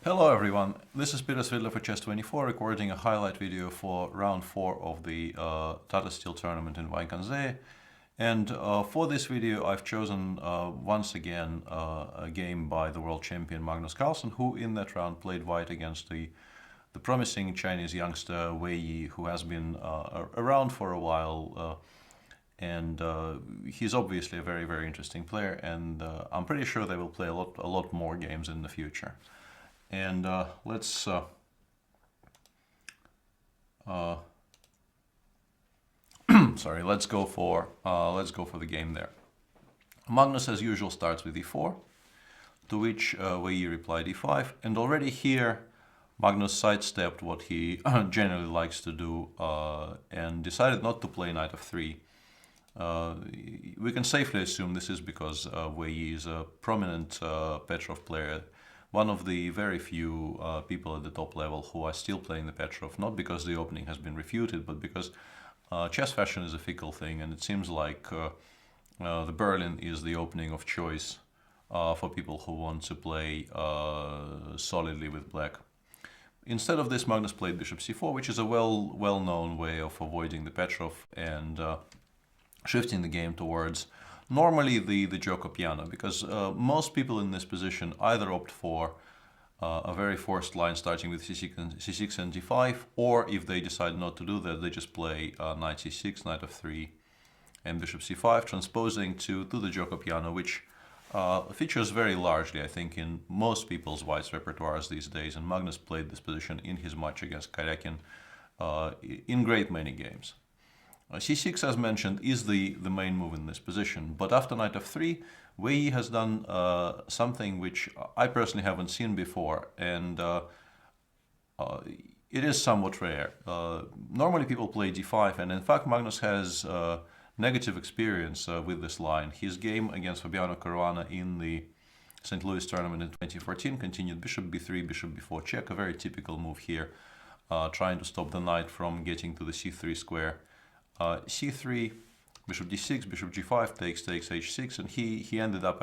Hello everyone, this is Peter Svidler for Chess24 recording a highlight video for round 4 of the Tata Steel tournament in Wijk. And for this video I've chosen once again a game by the world champion Magnus Carlsen, who in that round played white against the promising Chinese youngster Wei Yi, who has been around for a while. And he's obviously a very interesting player, and I'm pretty sure they will play a lot more games in the future. And let's sorry, let's go for the game there. Magnus, as usual, starts with e4, to which Wei Yi replied e5, and already here Magnus sidestepped what he generally likes to do and decided not to play knight f3. We can safely assume this is because Wei Yi is a prominent Petrov player, one of the very few people at the top level who are still playing the Petrov, not because the opening has been refuted, but because chess fashion is a fickle thing, and it seems like the Berlin is the opening of choice for people who want to play solidly with black. Instead of this, Magnus played bishop c4, which is a well-known way of avoiding the Petrov and shifting the game towards normally the Gioco piano, because most people in this position either opt for a very forced line starting with c6 and d5, or if they decide not to do that, they just play knight c6, knight f3, and bishop c5, transposing to the Gioco piano, which features very largely, I think, in most people's white's repertoires these days, and Magnus played this position in his match against Karyakin in great many games. c6, as mentioned, is the main move in this position, but after knight f3, Wei Yi has done something which I personally haven't seen before, and it is somewhat rare. Normally people play d5, and in fact Magnus has negative experience with this line. His game against Fabiano Caruana in the St. Louis tournament in 2014 continued bishop b3, bishop b4 check, a very typical move here, trying to stop the knight from getting to the c3 square. c3, bishop d6, bishop g5, takes h6, and he ended up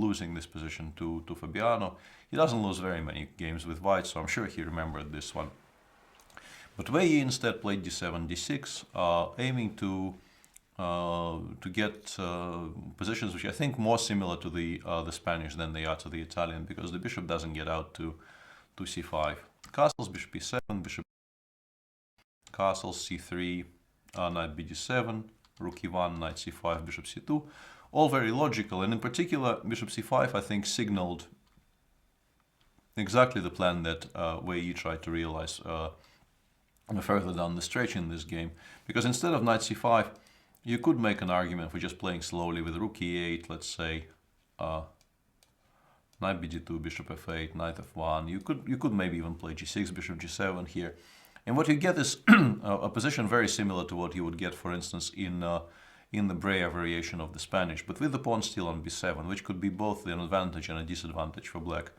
losing this position to Fabiano. He doesn't lose very many games with white, so I'm sure he remembered this one. But Wei Yi instead played d7, d6, aiming to get positions which I think more similar to the Spanish than they are to the Italian, because the bishop doesn't get out to c5. Castles, bishop e7, bishop castles, c3, knight bd7, rook e1, knight c5, bishop c2, all very logical, and in particular bishop c5 I think signaled exactly the plan that Wei Yi tried to realize further down the stretch in this game, because instead of knight c5 you could make an argument for just playing slowly with rook e8, let's say knight bd2, bishop f8, knight f1. You could maybe even play g6, bishop g7 here. And what you get is a position very similar to what you would get, for instance, in the Breya variation of the Spanish, but with the pawn still on b7, which could be both an advantage and a disadvantage for black,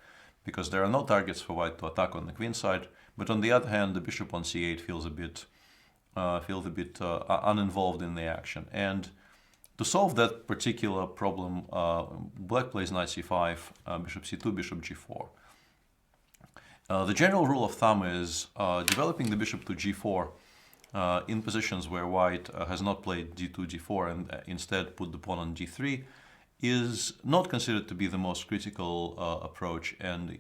because there are no targets for white to attack on the queen side, but on the other hand, the bishop on c8 feels a bit uninvolved in the action. And to solve that particular problem, black plays knight c5, bishop c2, bishop g4. The general rule of thumb is developing the bishop to g4 in positions where white has not played d2, d4 and instead put the pawn on d3 is not considered to be the most critical approach, and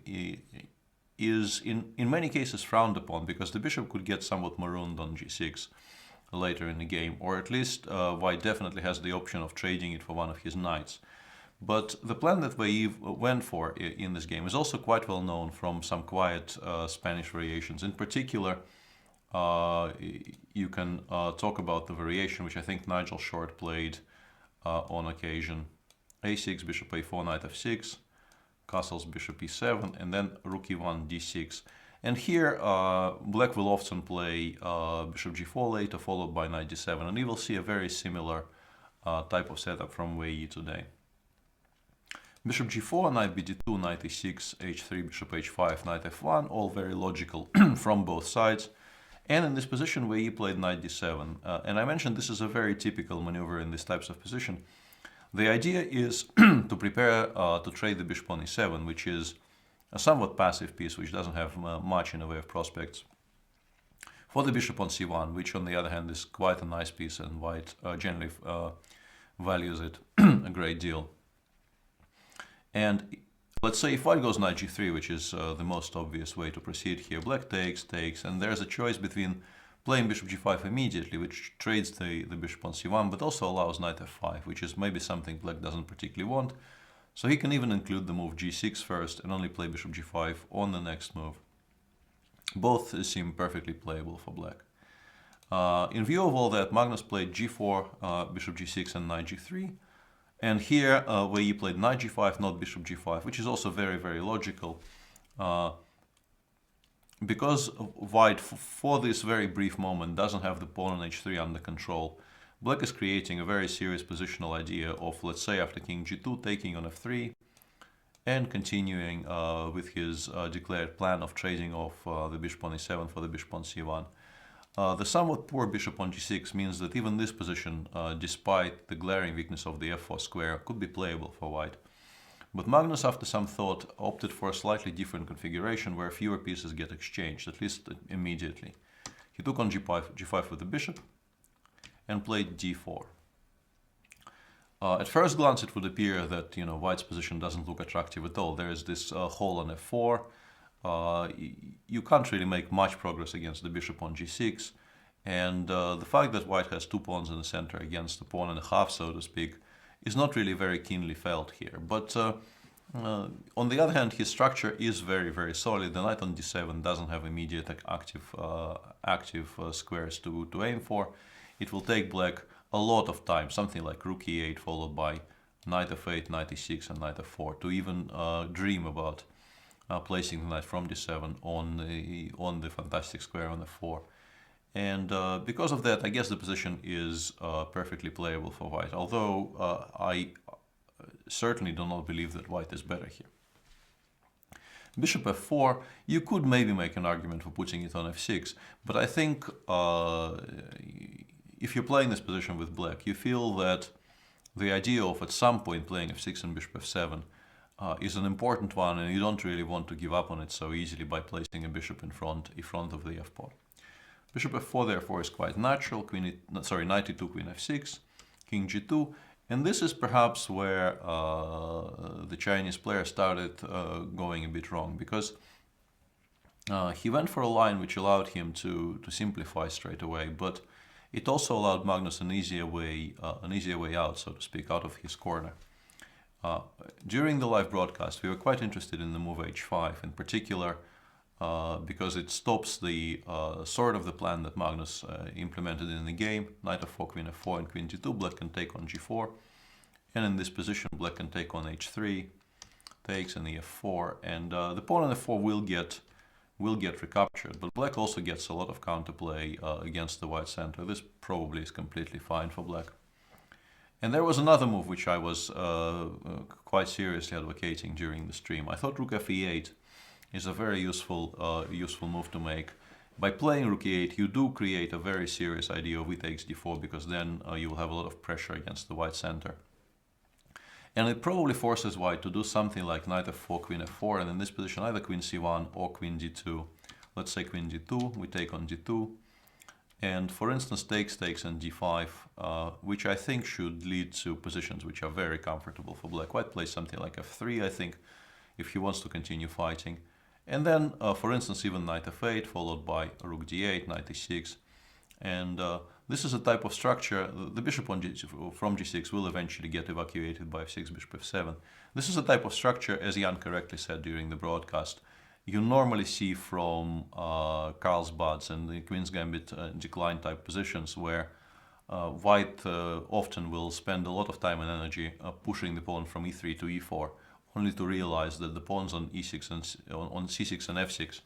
is in many cases frowned upon, because the bishop could get somewhat marooned on g6 later in the game, or at least white definitely has the option of trading it for one of his knights. But the plan that Wei Yi went for in this game is also quite well known from some quiet Spanish variations. In particular, you can talk about the variation which I think Nigel Short played on occasion. a6, bishop a4, knight f6, castles, bishop e7, and then rook e1, d6. And here black will often play bishop g4 later, followed by knight d7, and you will see a very similar type of setup from Wei Yi today. Bishop g4, knight bd2, knight e6, h3, bishop h5, knight f1, all very logical from both sides. And in this position, Wei Yi played knight d7. And I mentioned this is a very typical maneuver in these types of position. The idea is to prepare to trade the bishop on e7, which is a somewhat passive piece which doesn't have much in the way of prospects, for the bishop on c1, which on the other hand is quite a nice piece, and white generally values it a great deal. And let's say if white goes knight g3, which is the most obvious way to proceed here, black takes, and there's a choice between playing bishop g5 immediately, which trades the bishop on c1, but also allows knight f5, which is maybe something black doesn't particularly want. So he can even include the move g6 first and only play bishop g5 on the next move. Both seem perfectly playable for black. In view of all that, Magnus played g4, bishop g6 and knight g3. And here, where he played knight g5, not bishop g5, which is also very, very logical. Because white, for this very brief moment, doesn't have the pawn on h3 under control, black is creating a very serious positional idea of, let's say, after king g2, taking on f3, and continuing with his declared plan of trading off the bishop on e7 for the bishop on c1. The somewhat poor bishop on g6 means that even this position, despite the glaring weakness of the f4 square, could be playable for white. But Magnus, after some thought, opted for a slightly different configuration where fewer pieces get exchanged, at least immediately. He took on g5 with the bishop and played d4. At first glance, it would appear that white's position doesn't look attractive at all. There is this hole on f4. You can't really make much progress against the bishop on g6, and the fact that white has two pawns in the center against a pawn and a half, so to speak, is not really very keenly felt here. But on the other hand, his structure is very, very solid. The knight on d7 doesn't have immediate active squares to aim for. It will take black a lot of time, something like rook e8 followed by knight f8, knight e6 and knight f4 to even dream about placing the knight from d7 on the fantastic square on f4. And because of that, I guess the position is perfectly playable for white, although I certainly do not believe that white is better here. Bishop f4, you could maybe make an argument for putting it on f6, but I think if you're playing this position with black, you feel that the idea of at some point playing f6 and bishop f7 is an important one, and you don't really want to give up on it so easily by placing a bishop in front of the f-pawn. Bishop f4 therefore is quite natural. Knight e2, queen f6, king g2, and this is perhaps where the Chinese player started going a bit wrong, because he went for a line which allowed him to simplify straight away, but it also allowed Magnus an easier way out, so to speak, out of his corner. During the live broadcast, we were quite interested in the move h5, in particular because it stops the sort of the plan that Magnus implemented in the game. Knight f4, queen f4, and queen g2. Black can take on g4, and in this position, black can take on h3, takes on the f4, and the pawn on f4 will get recaptured. But black also gets a lot of counterplay against the white center. This probably is completely fine for black. And there was another move which I was quite seriously advocating during the stream. I thought rook fe8 is a very useful move to make. By playing rook e8, you do create a very serious idea of e takes d4, because then you will have a lot of pressure against the white center. And it probably forces white to do something like knight f4, queen f4, and in this position either queen c1 or queen d2. Let's say queen d2, we take on d2. And for instance, takes, and d5, which I think should lead to positions which are very comfortable for black. White plays something like f3, I think, if he wants to continue fighting. And then, for instance, even knight f8, followed by rook d8, knight e6. And this is a type of structure. The bishop from g6 will eventually get evacuated by f6, bishop f7. This is a type of structure, as Jan correctly said during the broadcast, you normally see from Carlsbad's and the Queen's Gambit decline type positions, where white often will spend a lot of time and energy pushing the pawn from e3 to e4, only to realize that the pawns on e6 and on c6 and f6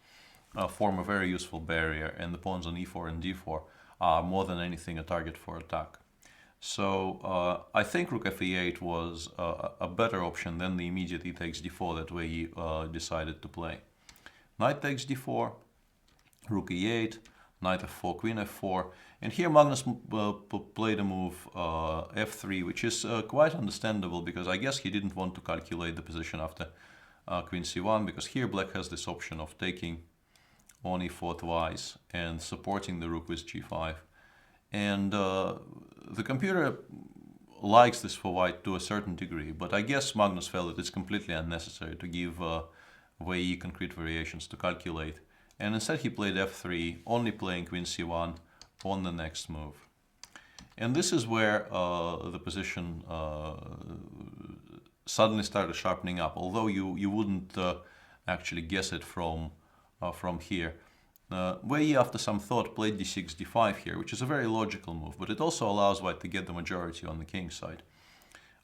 form a very useful barrier, and the pawns on e4 and d4 are more than anything a target for attack. So I think rook fe8 was a better option than the immediate e takes d4 that he decided to play. Knight takes d4, rook e8, knight f4, queen f4, and here Magnus played a move f3, which is quite understandable, because I guess he didn't want to calculate the position after queen c1, because here black has this option of taking on e4 twice and supporting the rook with g5. And the computer likes this for white to a certain degree, but I guess Magnus felt that it's completely unnecessary to give Wei concrete variations to calculate. And instead he played f3, only playing queen c1 on the next move. And this is where the position suddenly started sharpening up, although you wouldn't actually guess it from here. Wei, after some thought, played d6, d5 here, which is a very logical move, but it also allows white to get the majority on the king side.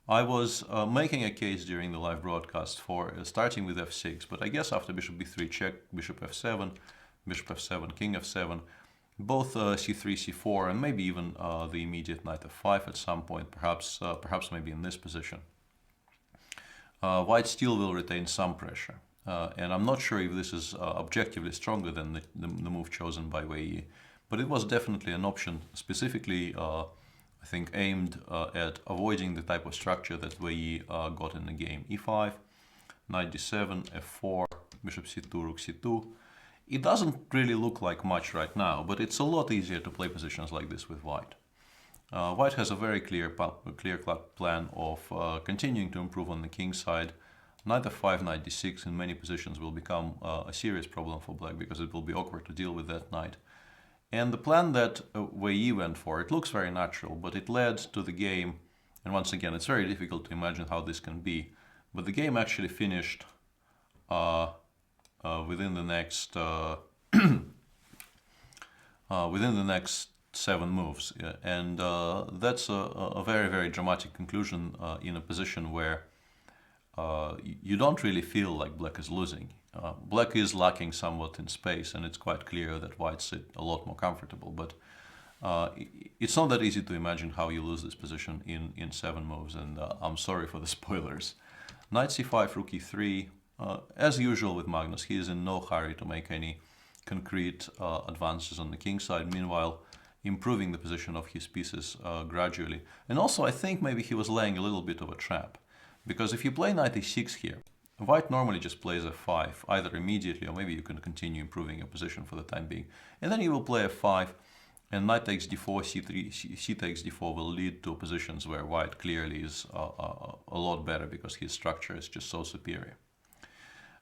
I was making a case during the live broadcast for starting with f6, but I guess after bishop b3 check, bishop f7, king f7, both c3, c4, and maybe even the immediate knight f5 at some point, perhaps maybe in this position. White still will retain some pressure. And I'm not sure if this is objectively stronger than the move chosen by Wei, but it was definitely an option, specifically, I think, aimed at avoiding the type of structure that Wei got in the game. e5, knight d7, f4, bishop c2, rook c2. It doesn't really look like much right now, but it's a lot easier to play positions like this with white. White has a very clear-cut plan of continuing to improve on the king side. Knight f5, knight d6 in many positions will become a serious problem for black because it will be awkward to deal with that knight. And the plan that Wei went for, it looks very natural, but it led to the game, and once again, it's very difficult to imagine how this can be, but the game actually finished within the next 7 moves, and that's a very, very dramatic conclusion in a position where you don't really feel like black is losing. Black is lacking somewhat in space, and it's quite clear that white's a lot more comfortable, but it's not that easy to imagine how you lose this position in 7 moves, and I'm sorry for the spoilers. Knight c5, rook e3. As usual with Magnus, he is in no hurry to make any concrete advances on the king side, meanwhile improving the position of his pieces gradually. And also I think maybe he was laying a little bit of a trap. Because if you play knight e6 here, white normally just plays f5, either immediately or maybe you can continue improving your position for the time being. And then you will play f5, and knight takes d4, c3, c takes d4 will lead to positions where white clearly is a lot better because his structure is just so superior.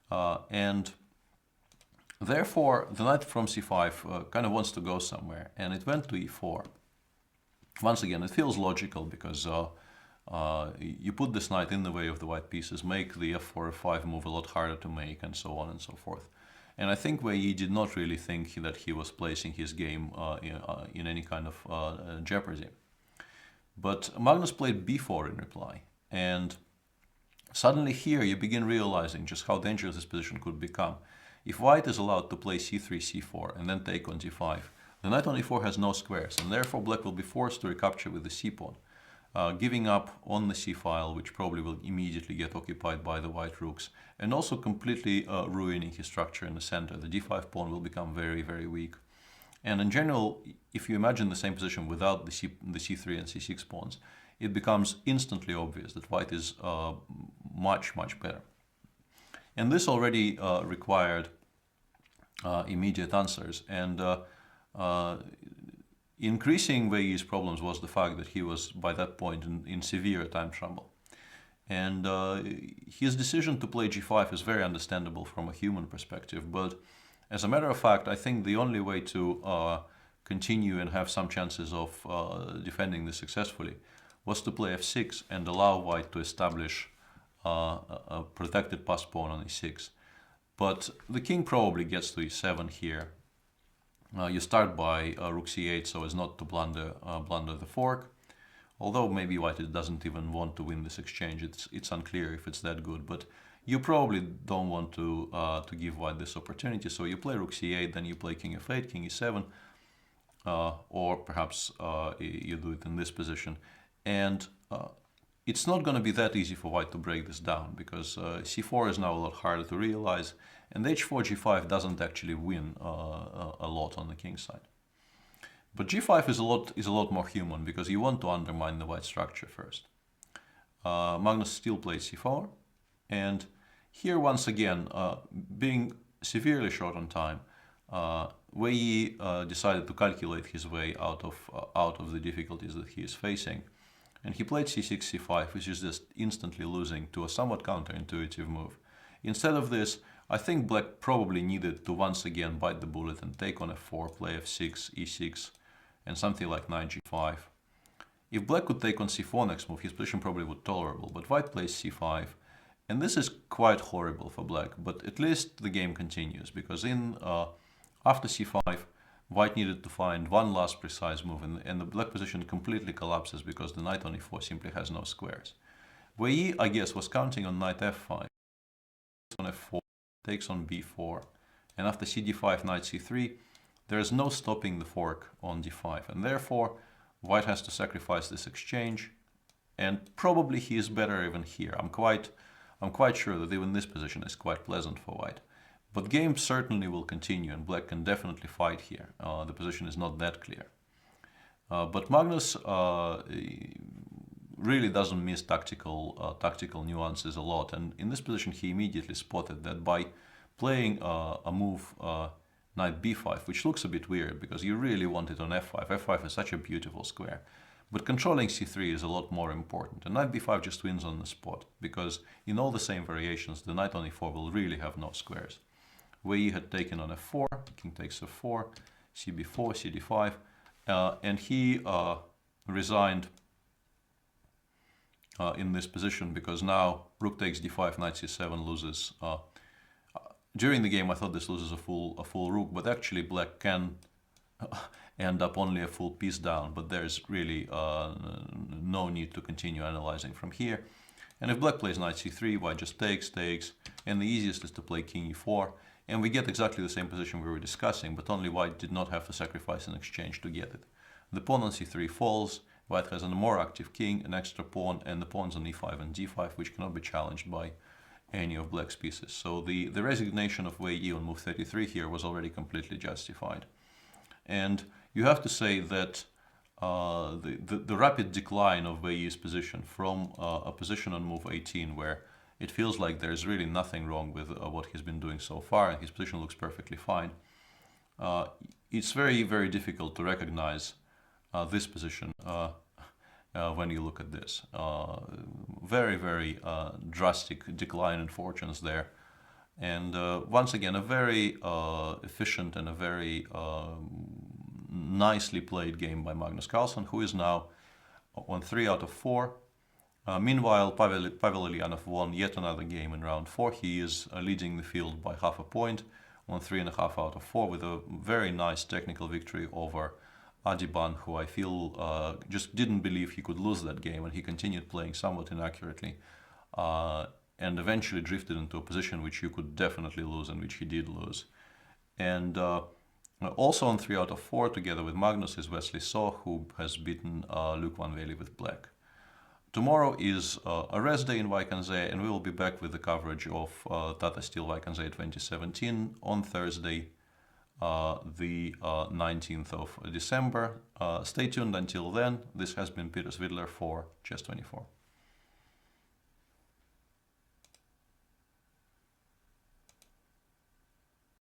And therefore, the knight from c5 kind of wants to go somewhere, and it went to e4. Once again, it feels logical because you put this knight in the way of the white pieces, make the f4, f5 move a lot harder to make, and so on and so forth. And I think Wei did not really think that he was placing his game in any kind of jeopardy. But Magnus played b4 in reply, and suddenly here you begin realizing just how dangerous this position could become. If white is allowed to play c3, c4, and then take on d5, the knight on e4 has no squares, and therefore black will be forced to recapture with the c-pawn. Giving up on the c-file, which probably will immediately get occupied by the white rooks, and also completely ruining his structure in the center. The d5 pawn will become very, very weak. And in general, if you imagine the same position without the c3 and c6 pawns, it becomes instantly obvious that white is much, much better. And this already required immediate answers. And increasing Wei's problems was the fact that he was, by that point, in severe time trouble. And his decision to play g5 is very understandable from a human perspective, but as a matter of fact, I think the only way to continue and have some chances of defending this successfully was to play f6 and allow white to establish a protected pass pawn on e6. But the king probably gets to e7 here. You start by rook c8 so as not to blunder the fork. Although maybe white doesn't even want to win this exchange. It's unclear if it's that good, but you probably don't want to give white this opportunity. So you play rook c8, then you play king f8, king e7, or perhaps you do it in this position. And it's not going to be that easy for white to break this down because c4 is now a lot harder to realize, and h4, g5 doesn't actually win a lot on the king side. But g5 is a lot more human because you want to undermine the white structure first. Magnus still plays c4, and here once again, being severely short on time, Wei Yi decided to calculate his way out of the difficulties that he is facing. And he played c6, c5, which is just instantly losing to a somewhat counterintuitive move. Instead of this, I think black probably needed to once again bite the bullet and take on f4, play f6, e6, and something like knight g5. If black could take on c4 next move, his position probably would tolerable, but white plays c5, and this is quite horrible for black, but at least the game continues, because after c5, white needed to find one last precise move, and the black position completely collapses because the knight on e4 simply has no squares. Wei Yi, I guess, was counting on knight f5, on f4, takes on b4, and after cd5, knight c3, there is no stopping the fork on d5, and therefore white has to sacrifice this exchange, and probably he is better even here. I'm quite sure that even this position is quite pleasant for white. But game certainly will continue, and black can definitely fight here. The position is not that clear. But Magnus really doesn't miss tactical nuances a lot, and in this position he immediately spotted that by playing a move knight b5, which looks a bit weird because you really want it on f5. f5 is such a beautiful square. But controlling c3 is a lot more important, and knight b5 just wins on the spot, because in all the same variations the knight on e4 will really have no squares. Wei Yi had taken on f4, king takes f4, cb4, cd5, and he resigned in this position because now rook takes d5, knight c7 loses. During the game I thought this loses a full rook, but actually black can end up only a full piece down, but there's really no need to continue analyzing from here. And if black plays knight c3, white just takes, and the easiest is to play king e4, and we get exactly the same position we were discussing, but only white did not have to sacrifice an exchange to get it. The pawn on c3 falls, white has a more active king, an extra pawn, and the pawns on e5 and d5, which cannot be challenged by any of black's pieces. So the resignation of Wei Yi on move 33 here was already completely justified. And you have to say that the rapid decline of Wei Yi's position from a position on move 18 where it feels like there's really nothing wrong with what he's been doing so far and his position looks perfectly fine, it's very, very difficult to recognize this position when you look at this. Very, very drastic decline in fortunes there. And once again, a very efficient and a very nicely played game by Magnus Carlsen, who is now on 3 out of 4. Meanwhile, Pavel Ulyanov won yet another game in round 4. He is leading the field by half a point on 3.5 out of 4 with a very nice technical victory over Adiban, who I feel just didn't believe he could lose that game, and he continued playing somewhat inaccurately and eventually drifted into a position which you could definitely lose and which he did lose. And also on 3 out of 4 together with Magnus is Wesley So, who has beaten Luc Van Vele with black. Tomorrow is a rest day in Vaikanzee, and we will be back with the coverage of Tata Steel Vaikanzee 2017 on Thursday, the 19th of December. Stay tuned until then. This has been Peter Svidler for Chess24.